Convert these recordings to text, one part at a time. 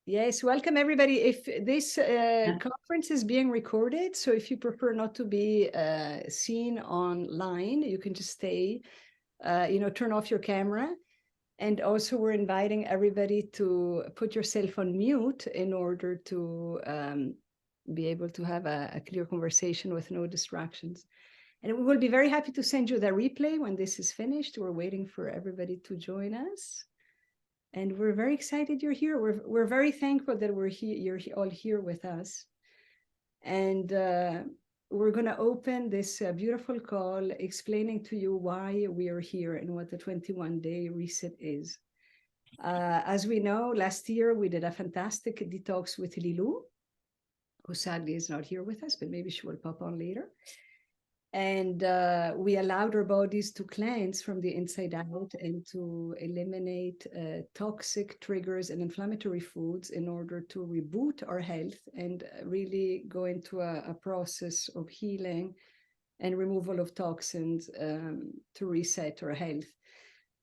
Yes, welcome everybody. If this conference is being recorded, so if you prefer not to be seen online, you can just stay, turn off your camera. And also we're inviting everybody to put yourself on mute in order to be able to have a clear conversation with no distractions. And we will be very happy to send you the replay when this is finished. We're waiting for everybody to join us. And we're very excited you're here. We're very thankful that we're here. You're all here with us. And we're going to open this beautiful call explaining to you why we are here and what the 21-day reset is. As we know, last year we did a fantastic detox with Lilou, who sadly is not here with us, but maybe she will pop on later. And we allowed our bodies to cleanse from the inside out and to eliminate toxic triggers and inflammatory foods in order to reboot our health and really go into a process of healing and removal of toxins to reset our health.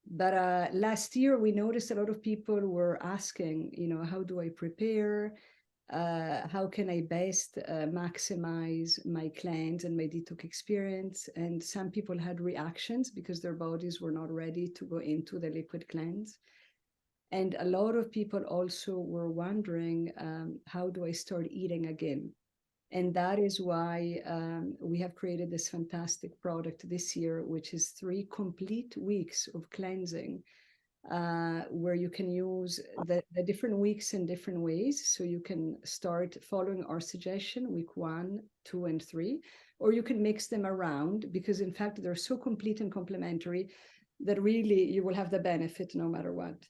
But last year, we noticed a lot of people were asking, how do I prepare? How can I best maximize my cleanse and my detox experience? And some people had reactions because their bodies were not ready to go into the liquid cleanse. And a lot of people also were wondering, how do I start eating again? And that is why we have created this fantastic product this year, which is 3 complete weeks of cleansing, where you can use the different weeks in different ways. So you can start following our suggestion, week 1, 2, and 3, or you can mix them around because in fact, they're so complete and complementary that really you will have the benefit no matter what.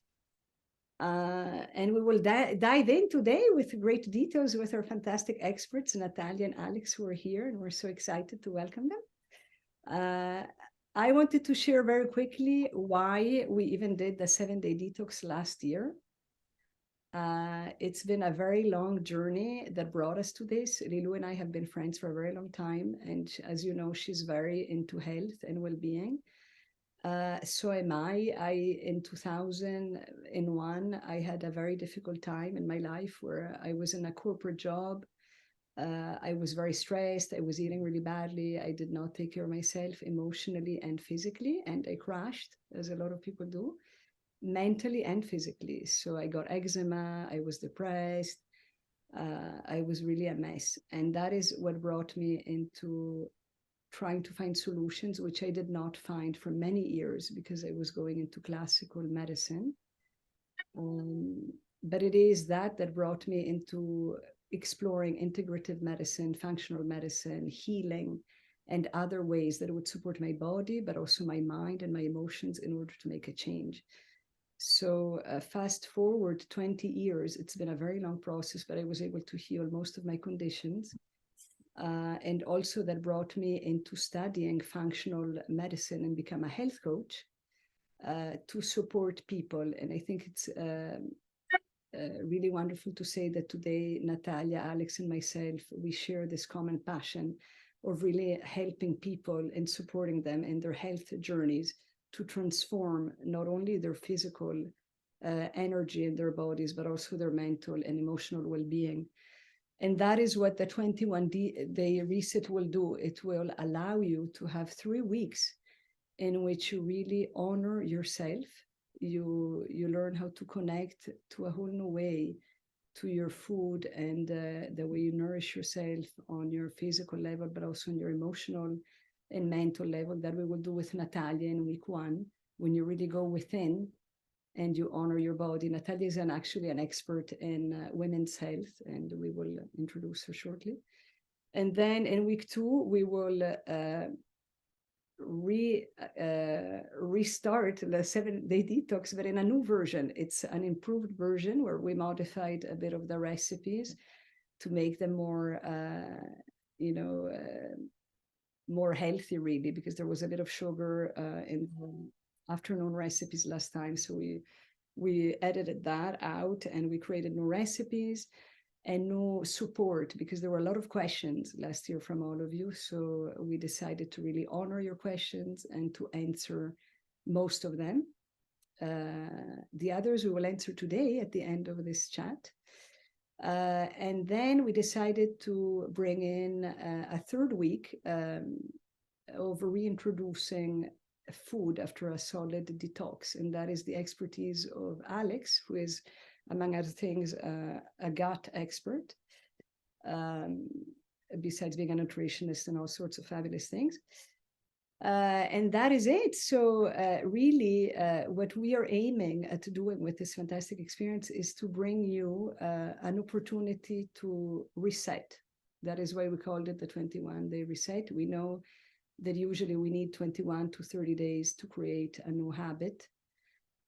And we will dive in today with great details with our fantastic experts, Natalia and Alex, who are here, and we're so excited to welcome them. I wanted to share very quickly why we even did the 7-day detox last year. It's been a very long journey that brought us to this. Lilou and I have been friends for a very long time. And as you know, she's very into health and well-being. So am I. In 2001, I had a very difficult time in my life where I was in a corporate job. I was very stressed. I was eating really badly. I did not take care of myself emotionally and physically. And I crashed, as a lot of people do, mentally and physically. So I got eczema. I was depressed. I was really a mess. And that is what brought me into trying to find solutions, which I did not find for many years because I was going into classical medicine. But it is that brought me into exploring integrative medicine, functional medicine, healing, and other ways that would support my body, but also my mind and my emotions in order to make a change. So fast forward 20 years, it's been a very long process, but I was able to heal most of my conditions. And also that brought me into studying functional medicine and become a health coach to support people. And I think it's really wonderful to say that today, Natalia, Alex, and myself, we share this common passion of really helping people and supporting them in their health journeys to transform not only their physical energy in their bodies, but also their mental and emotional well-being. And that is what the 21-day reset will do. It will allow you to have 3 weeks in which you really honor yourself. You learn how to connect to a whole new way to your food and the way you nourish yourself on your physical level, but also on your emotional and mental level. That we will do with Natalia in week 1, when you really go within and you honor your body. Natalia is actually an expert in women's health, and we will introduce her shortly. And then in week 2, we will restart the 7-day detox, but in a new version. It's an improved version where we modified a bit of the recipes to make them more, more healthy, really, because there was a bit of sugar in the afternoon recipes last time. So we edited that out and we created new recipes and new support because there were a lot of questions last year from all of you. So we decided to really honor your questions and to answer most of them. The others we will answer today at the end of this chat. And then we decided to bring in a third week of reintroducing food after a solid detox. And that is the expertise of Alex, who is, among other things, a gut expert, besides being a nutritionist and all sorts of fabulous things. And that is it. So really, what we are aiming at doing with this fantastic experience is to bring you an opportunity to reset. That is why we called it the 21-day reset. We know that usually we need 21 to 30 days to create a new habit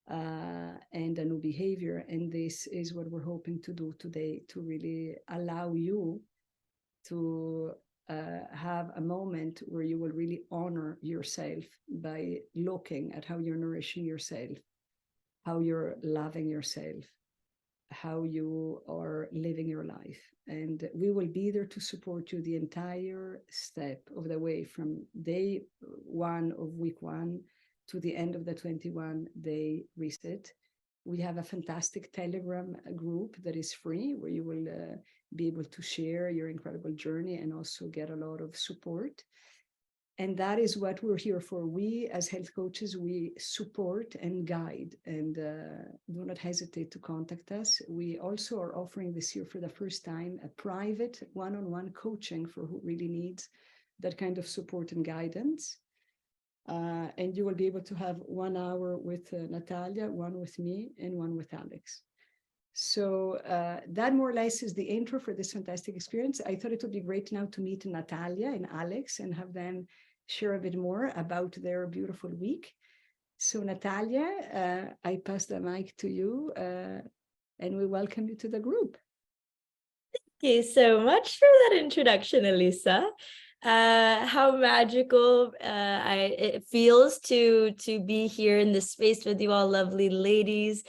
and a new behavior. And this is what we're hoping to do today, to really allow you to have a moment where you will really honor yourself by looking at how you're nourishing yourself, how you're loving yourself, how you are living your life. And we will be there to support you the entire step of the way, from day one of week one to the end of the 21-day reset. We have a fantastic Telegram group that is free, where you will be able to share your incredible journey and also get a lot of support. And that is what we're here for. We, as health coaches, we support and guide, and do not hesitate to contact us. We also are offering this year for the first time a private one-on-one coaching for who really needs that kind of support and guidance. And you will be able to have 1 hour with Natalia, one with me, and one with Alex. So that more or less is the intro for this fantastic experience. I thought it would be great now to meet Natalia and Alex and have them share a bit more about their beautiful week. So Natalia, I pass the mic to you, and we welcome you to the group. Thank you so much for that introduction, Elisa. How magical it feels to be here in this space with you all lovely ladies.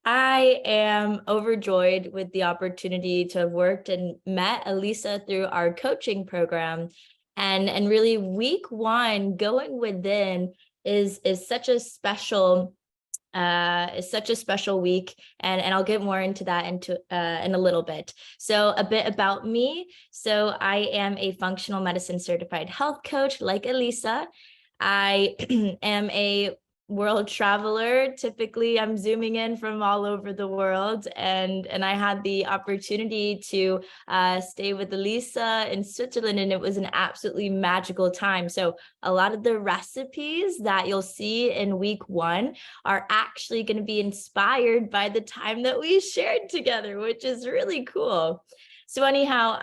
I am overjoyed with the opportunity to have worked and met Elisa through our coaching program. And really week one, going within is such a special week, and I'll get more into that in a little bit. So a bit about me. So I am a functional medicine certified health coach like Elisa. I am a world traveler. Typically, I'm zooming in from all over the world, and I had the opportunity to stay with Elisa in Switzerland, and it was an absolutely magical time. So a lot of the recipes that you'll see in week one are actually going to be inspired by the time that we shared together, which is really cool. So anyhow,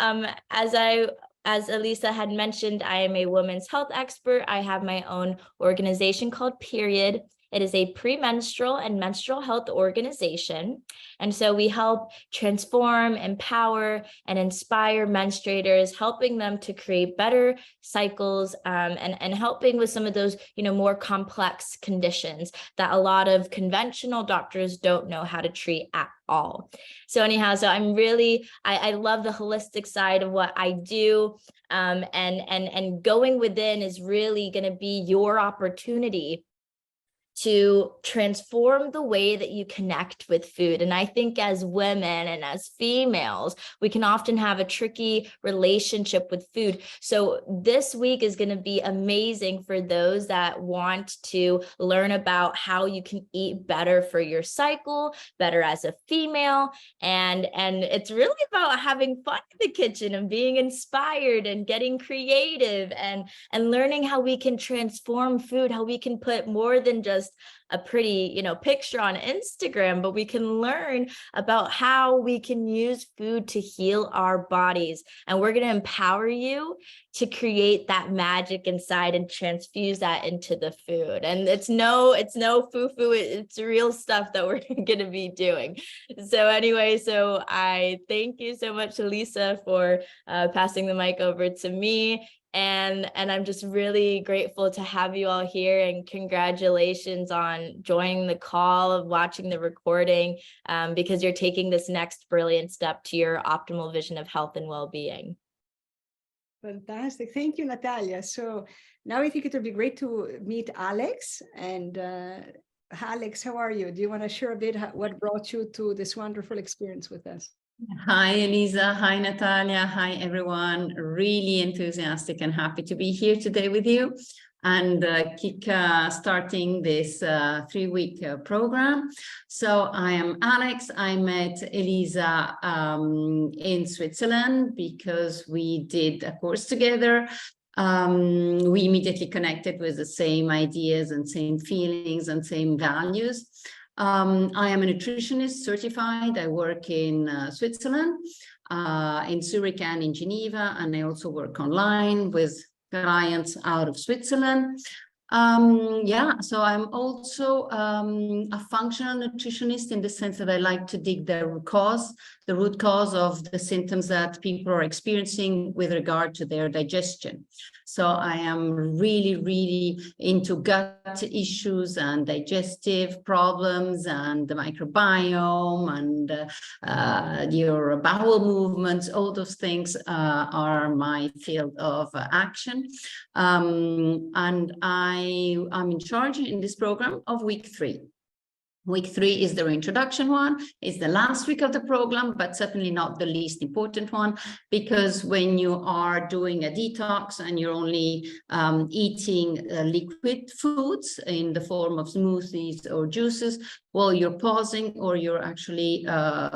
as Elisa had mentioned, I am a women's health expert. I have my own organization called Period. It is a premenstrual and menstrual health organization. And so we help transform, empower, and inspire menstruators, helping them to create better cycles, and helping with some of those, more complex conditions that a lot of conventional doctors don't know how to treat at all. So anyhow, so I'm really, I love the holistic side of what I do. And going within is really going to be your opportunity to transform the way that you connect with food. And I think as women and as females, we can often have a tricky relationship with food. So this week is going to be amazing for those that want to learn about how you can eat better for your cycle, better as a female. And it's really about having fun in the kitchen and being inspired and getting creative and learning how we can transform food, how we can put more than just a pretty, picture on Instagram, but we can learn about how we can use food to heal our bodies. And we're going to empower you to create that magic inside and transfuse that into the food. And it's no foo-foo, it's real stuff that we're going to be doing. So anyway, so I thank you so much, Elisa, for passing the mic over to me. And I'm just really grateful to have you all here, and congratulations on joining the call, watching the recording, because you're taking this next brilliant step to your optimal vision of health and well-being. Fantastic. Thank you, Natalia. So now I think it would be great to meet Alex. And Alex, how are you? Do you want to share a bit what brought you to this wonderful experience with us? Hi, Elisa. Hi, Natalia. Hi, everyone. Really enthusiastic and happy to be here today with you and starting this 3-week program. So I am Alex. I met Elisa in Switzerland because we did a course together. We immediately connected with the same ideas and same feelings and same values. I am a nutritionist certified. I work in Switzerland, in Zurich and in Geneva, and I also work online with clients out of Switzerland. Yeah, so I'm also a functional nutritionist in the sense that I like to dig the root cause of the symptoms that people are experiencing with regard to their digestion. So I am really, really into gut issues and digestive problems and the microbiome and your bowel movements. All those things are my field of action. And I'm in charge in this program of week 3. Week 3 is the introduction one. It's the last week of the program, but certainly not the least important one, because when you are doing a detox and you're only eating liquid foods in the form of smoothies or juices, well, you're pausing or you're actually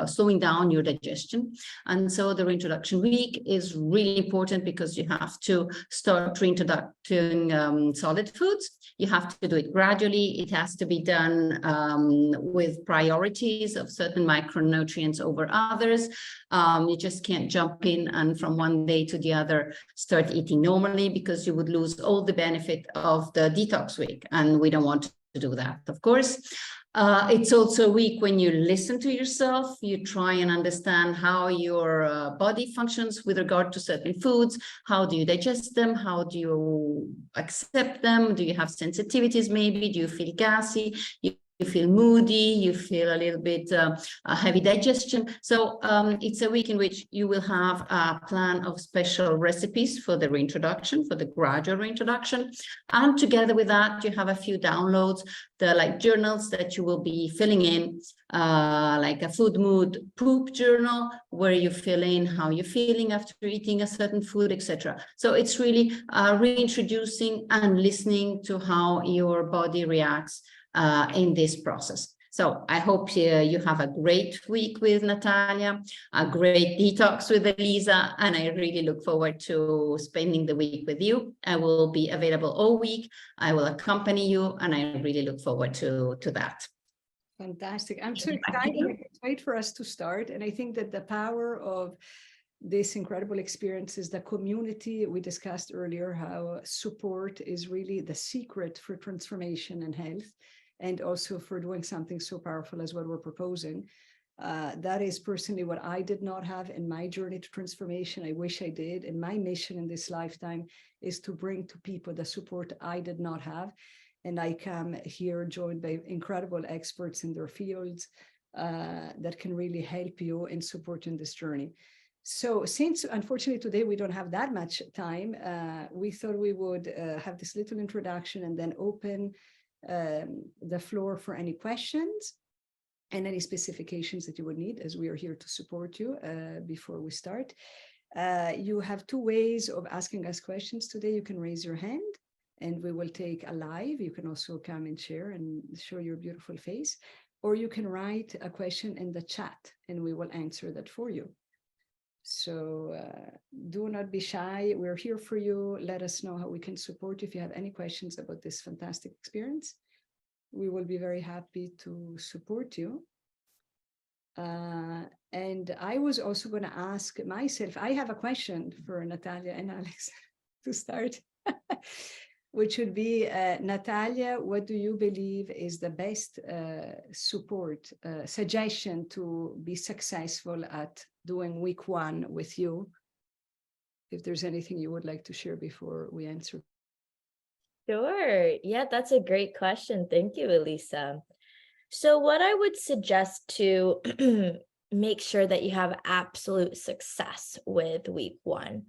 slowing down your digestion. And so the reintroduction week is really important because you have to start reintroducing solid foods. You have to do it gradually. It has to be done with priorities of certain micronutrients over others. You just can't jump in and from one day to the other start eating normally, because you would lose all the benefit of the detox week. And we don't want to do that, of course. It's also a week when you listen to yourself, you try and understand how your body functions with regard to certain foods. How do you digest them? How do you accept them? Do you have sensitivities maybe? Do you feel gassy? You feel moody, you feel a little bit heavy digestion. So it's a week in which you will have a plan of special recipes for the reintroduction, for the gradual reintroduction. And together with that, you have a few downloads, the journals that you will be filling in, like a food mood poop journal, where you fill in how you're feeling after eating a certain food, etc. So it's really reintroducing and listening to how your body reacts in this process. So I hope you have a great week with Natalia, a great detox with Elisa, and I really look forward to spending the week with you. I will be available all week. I will accompany you, and I really look forward to that. Fantastic. I'm so excited. I can't wait for us to start. And I think that the power of this incredible experience is the community. We discussed earlier how support is really the secret for transformation and health, and also for doing something so powerful as what we're proposing. That is personally what I did not have in my journey to transformation. I wish I did. And my mission in this lifetime is to bring to people the support I did not have. And I come here joined by incredible experts in their fields that can really help you and support in this journey. So since unfortunately today we don't have that much time, we thought we would have this little introduction and then open the floor for any questions and any specifications that you would need, as we are here to support you before we start. You have 2 ways of asking us questions today. You can raise your hand and we will take a live. You can also come and share and show your beautiful face, or you can write a question in the chat and we will answer that for you. So do not be shy. We're here for you. Let us know how we can support you. If you have any questions about this fantastic experience, we will be very happy to support you. And I was also going to ask myself, I have a question for Natalia and Alex to start, which would be, Natalia, what do you believe is the best support suggestion to be successful at doing week 1 with you? If there's anything you would like to share before we answer. Sure. Yeah, that's a great question. Thank you, Elisa. So what I would suggest to make sure that you have absolute success with week 1,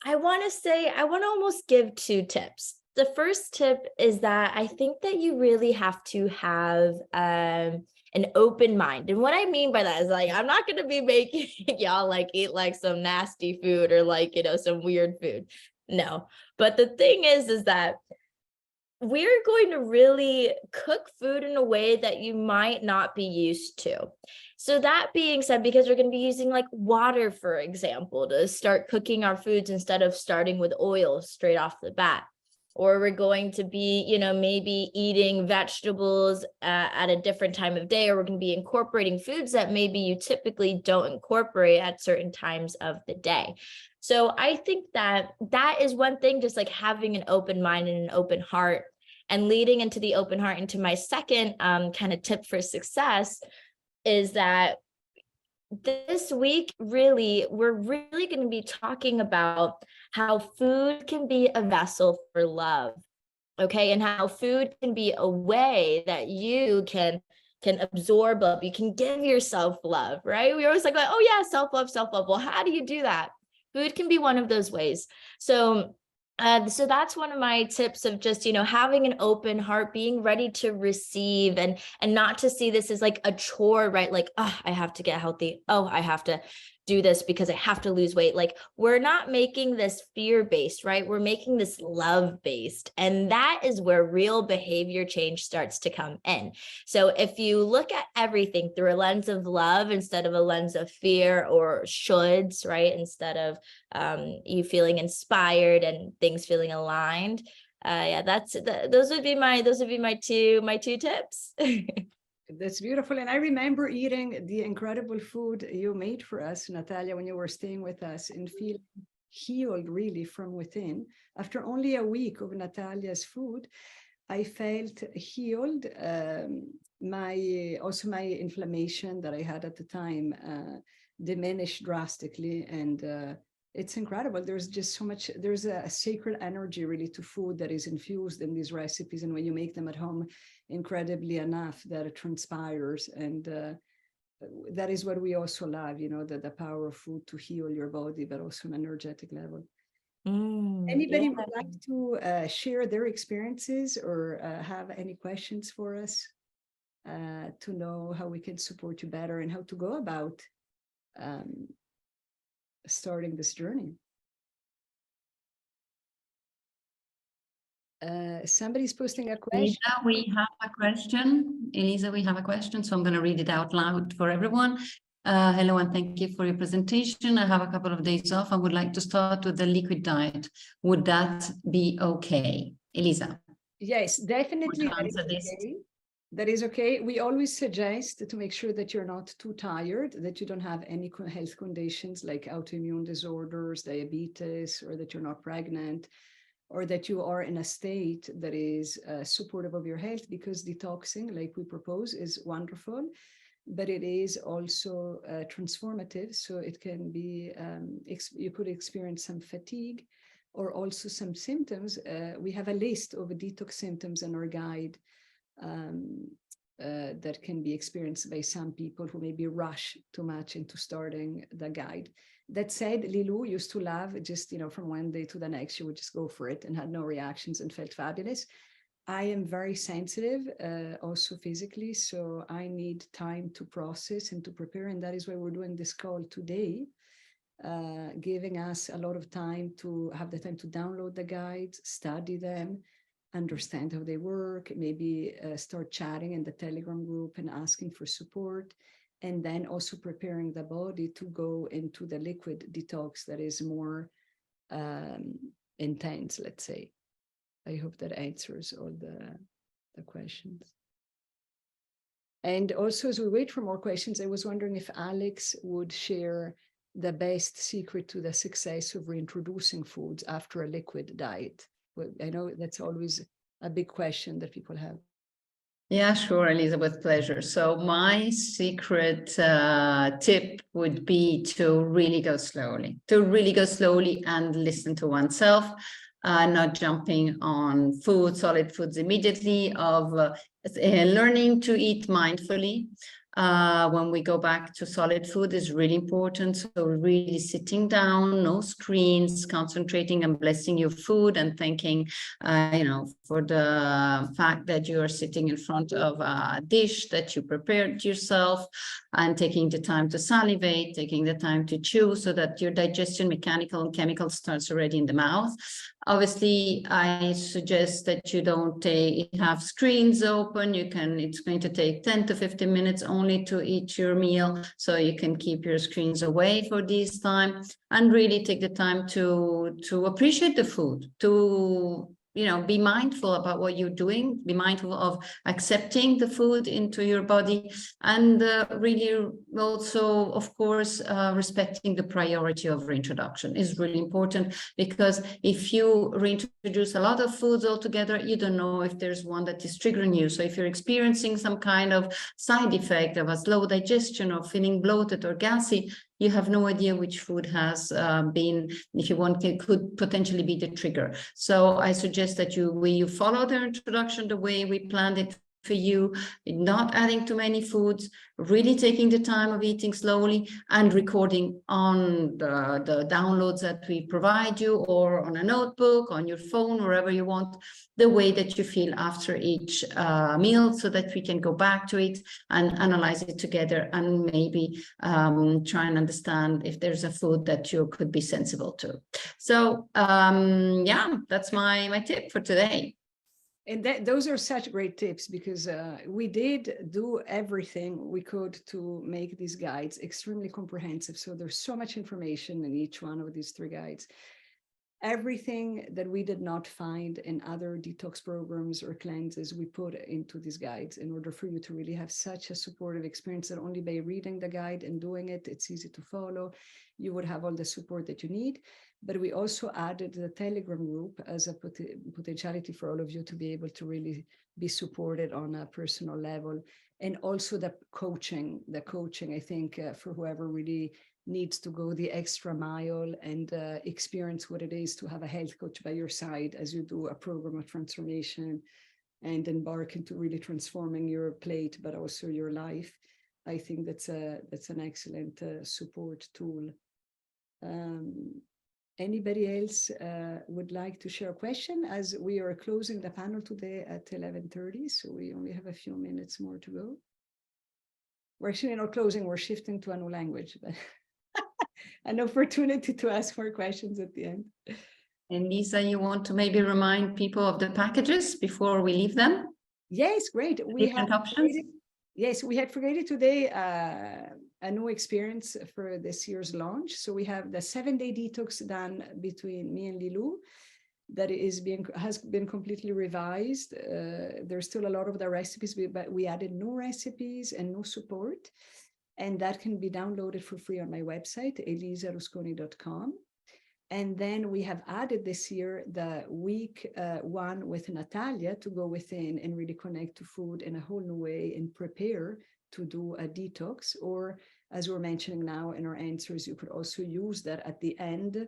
I want to almost give 2 tips. The first tip is that I think that you really have to have an open mind. And what I mean by that is like, I'm not going to be making y'all like eat like some nasty food or like, you know, some weird food. No, but the thing is that we're going to really cook food in a way that you might not be used to. So that being said, because we're going to be using like water, for example, to start cooking our foods instead of starting with oil straight off the bat. Or we're going to be, you know, maybe eating vegetables at a different time of day, or we're going to be incorporating foods that maybe you typically don't incorporate at certain times of the day. So I think that that is one thing, just like having an open mind and an open heart. And leading into the open heart, into my second kind of tip for success is that this week, really, we're really going to be talking about how food can be a vessel for love, okay? And how food can be a way that you can absorb love, you can give yourself love, right? We always like, oh yeah, self-love, self-love. Well, how do you do that? Food can be one of those ways. So that's one of my tips of just, you know, having an open heart, being ready to receive and not to see this as like a chore, right? Like, oh, I have to get healthy. Oh, I have to do this because I have to lose weight. Like, we're not making this fear-based, right? We're making this love-based. And that is where real behavior change starts to come in. So if you look at everything through a lens of love instead of a lens of fear or shoulds, right? Instead of you feeling inspired and things feeling aligned. Yeah, those would be my two tips. That's beautiful. And I remember eating the incredible food you made for us, Natalia, when you were staying with us, and feeling healed really from within. After only a week of Natalia's food, I felt healed. My inflammation that I had at the time diminished drastically, and it's incredible. There's just so much, there's a sacred energy really to food that is infused in these recipes. And when you make them at home, incredibly enough, that it transpires. And that is what we also love, you know, the power of food to heal your body, but also an energetic level. Anybody would like to share their experiences or have any questions for us to know how we can support you better and how to go about starting this journey? Somebody's posting a question. Elisa, we have a question. Elisa, we have a question, so I'm going to read it out loud for everyone. Hello, and thank you for your presentation. I have a couple of days off. I would like to start with the liquid diet. Would that be okay? Elisa. Yes, definitely. That is okay. We always suggest to make sure that you're not too tired, that you don't have any health conditions like autoimmune disorders, diabetes, or that you're not pregnant, or that you are in a state that is supportive of your health, because detoxing, like we propose, is wonderful, but it is also transformative. So it can be, you could experience some fatigue or also some symptoms. We have a list of detox symptoms in our guide that can be experienced by some people who maybe rush too much into starting the guide. That said, Lilou used to love just, you know, from one day to the next, she would just go for it and had no reactions and felt fabulous. I am very sensitive, also physically, so I need time to process and to prepare. And that is why we're doing this call today, giving us a lot of time to have the time to download the guides, study them, understand how they work, maybe start chatting in the Telegram group and asking for support, and then also preparing the body to go into the liquid detox that is more intense, let's say. I hope that answers all the questions. And also, as we wait for more questions, I was wondering if Alex would share the best secret to the success of reintroducing foods after a liquid diet. Well, I know that's always a big question that people have. Yeah, sure, Elisa, with pleasure. So my secret tip would be to really go slowly, and listen to oneself, not jumping on solid foods immediately, of learning to eat mindfully, when we go back to solid food is really important. So really sitting down, no screens, concentrating and blessing your food and thanking, for the fact that you are sitting in front of a dish that you prepared yourself, and taking the time to salivate, taking the time to chew so that your digestion, mechanical and chemical, starts already in the mouth. Obviously, I suggest that you don't have screens open. It's going to take 10 to 15 minutes only to eat your meal. So you can keep your screens away for this time and really take the time to appreciate the food, to be mindful about what you're doing, be mindful of accepting the food into your body, and really also, of course, respecting the priority of reintroduction is really important, because if you reintroduce a lot of foods altogether, you don't know if there's one that is triggering you. So if you're experiencing some kind of side effect of a slow digestion or feeling bloated or gassy, you have no idea which food has been, if you want, could potentially be the trigger. So I suggest that you follow the introduction the way we planned it for you, not adding too many foods, really taking the time of eating slowly, and recording on the downloads that we provide you, or on a notebook, on your phone, wherever you want, the way that you feel after each meal, so that we can go back to it and analyze it together, and maybe try and understand if there's a food that you could be sensible to. So yeah, that's my tip for today. And those are such great tips, because we did do everything we could to make these guides extremely comprehensive. So there's so much information in each one of these 3 guides. Everything that we did not find in other detox programs or cleanses, we put into these guides in order for you to really have such a supportive experience that only by reading the guide and doing it, it's easy to follow. You would have all the support that you need. But we also added the Telegram group as a potentiality for all of you to be able to really be supported on a personal level. And also the coaching, I think, for whoever really needs to go the extra mile and experience what it is to have a health coach by your side as you do a program of transformation and embark into really transforming your plate, but also your life. I think that's an excellent support tool. Anybody else would like to share a question, as we are closing the panel today at 11:30, so we only have a few minutes more to go. We're actually not closing, we're shifting to a new language, but an opportunity to ask more questions at the end. And Lisa, you want to maybe remind people of the packages before we leave them? Yes, great. We Different options? We had created today a new experience for this year's launch. So we have the 7-day detox done between me and Lilou that has been completely revised. There's still a lot of the recipes, but we added new recipes and new support. And that can be downloaded for free on my website, elisarusconi.com. And then we have added this year the week 1 with Natalia to go within and really connect to food in a whole new way and prepare to do a detox. Or as we're mentioning now in our answers, you could also use that at the end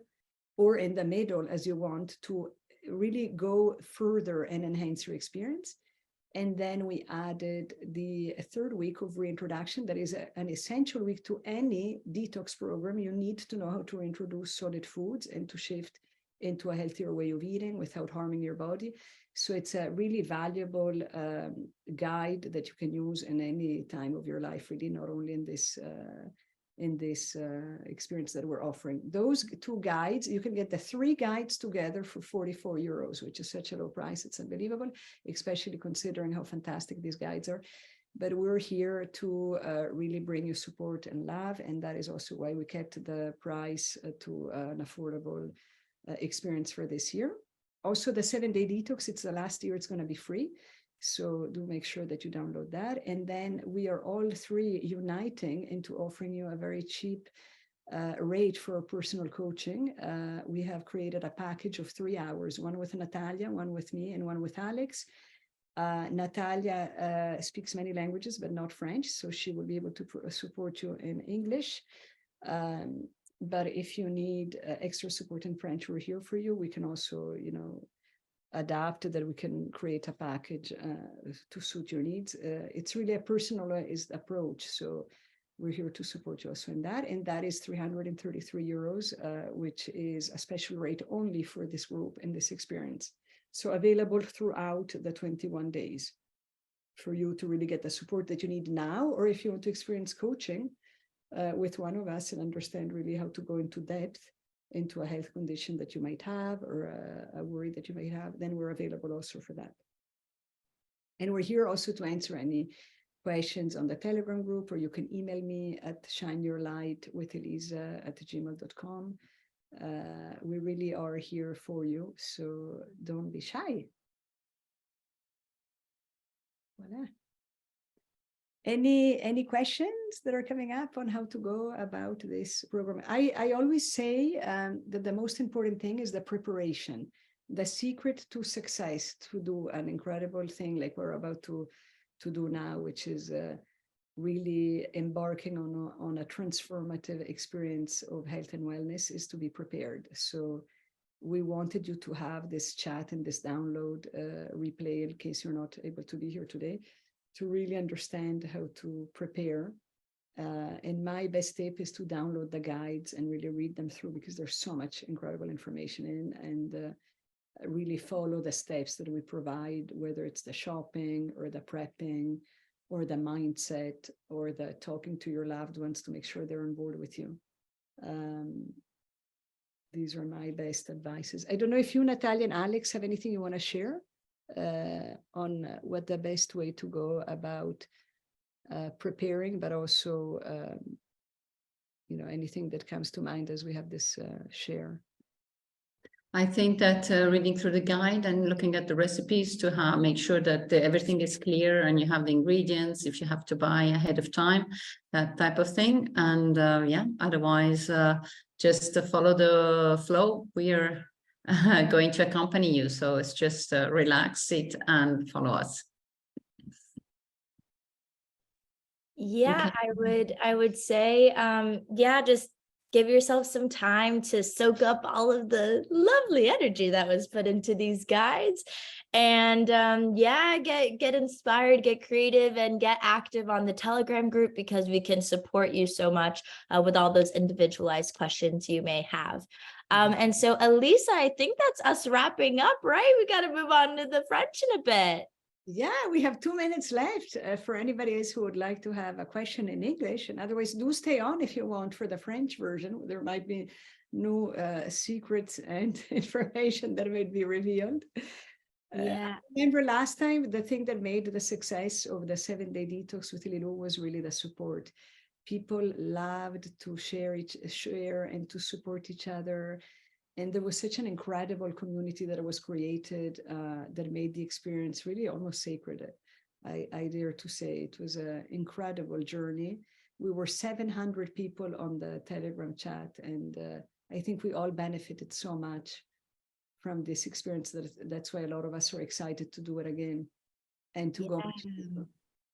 or in the middle as you want to really go further and enhance your experience. And then we added the 3rd week of reintroduction. That is an essential week to any detox program. You need to know how to introduce solid foods and to shift into a healthier way of eating without harming your body. So it's a really valuable guide that you can use in any time of your life, really, not only in this experience that we're offering. Those 2 guides, you can get the 3 guides together for 44 euros, which is such a low price. It's unbelievable, especially considering how fantastic these guides are. But we're here to really bring you support and love. And that is also why we kept the price to an affordable experience for this year. Also, the 7-day detox, it's the last year it's going to be free. So do make sure that you download that. And then we are all 3 uniting into offering you a very cheap rate for personal coaching. We have created a package of 3 hours, one with Natalia, one with me, and one with Alex. Natalia speaks many languages, but not French. So she will be able to support you in English. But if you need extra support in French, we're here for you. We can also, adapt, that we can create a package to suit your needs. It's really a personalized approach. So we're here to support you also in that. And that is 333 euros, which is a special rate only for this group and this experience. So available throughout the 21 days for you to really get the support that you need now, or if you want to experience coaching with one of us and understand really how to go into depth into a health condition that you might have, or a worry that you might have, then we're available also for that. And we're here also to answer any questions on the Telegram group, or you can email me at shineyourlightwithelisa@gmail.com. We really are here for you, so don't be shy. Voila. Any questions that are coming up on how to go about this program? I always say that the most important thing is the preparation. The secret to success, to do an incredible thing like we're about to do now, which is really embarking on a transformative experience of health and wellness, is to be prepared. So we wanted you to have this chat and this download replay in case you're not able to be here today, to really understand how to prepare. And my best tip is to download the guides and really read them through, because there's so much incredible information in, and really follow the steps that we provide, whether it's the shopping or the prepping or the mindset or the talking to your loved ones to make sure they're on board with you. These are my best advices. I don't know if you, Natalia and Alex, have anything you want to share on what the best way to go about preparing, but also, anything that comes to mind as we have this share. I think that reading through the guide and looking at the recipes to make sure that everything is clear and you have the ingredients, if you have to buy ahead of time, that type of thing. And yeah, otherwise, just follow the flow. We are going to accompany you. So it's just relax, sit and follow us. Yeah, Okay. I would say, yeah, just give yourself some time to soak up all of the lovely energy that was put into these guides. And yeah, get inspired, get creative, and get active on the Telegram group, because we can support you so much with all those individualized questions you may have. And so, Elisa, I think that's us wrapping up, right? We got to move on to the French in a bit. Yeah, we have 2 minutes left for anybody else who would like to have a question in English. And otherwise, do stay on if you want for the French version. There might be new secrets and information that might be revealed. Yeah. I remember last time, the thing that made the success of the 7-day detox with Lilo was really the support. People loved to share and to support each other. And there was such an incredible community that was created that made the experience really almost sacred. I dare to say it was an incredible journey. We were 700 people on the Telegram chat, and I think we all benefited so much from this experience that's why a lot of us are excited to do it again and to go much deeper.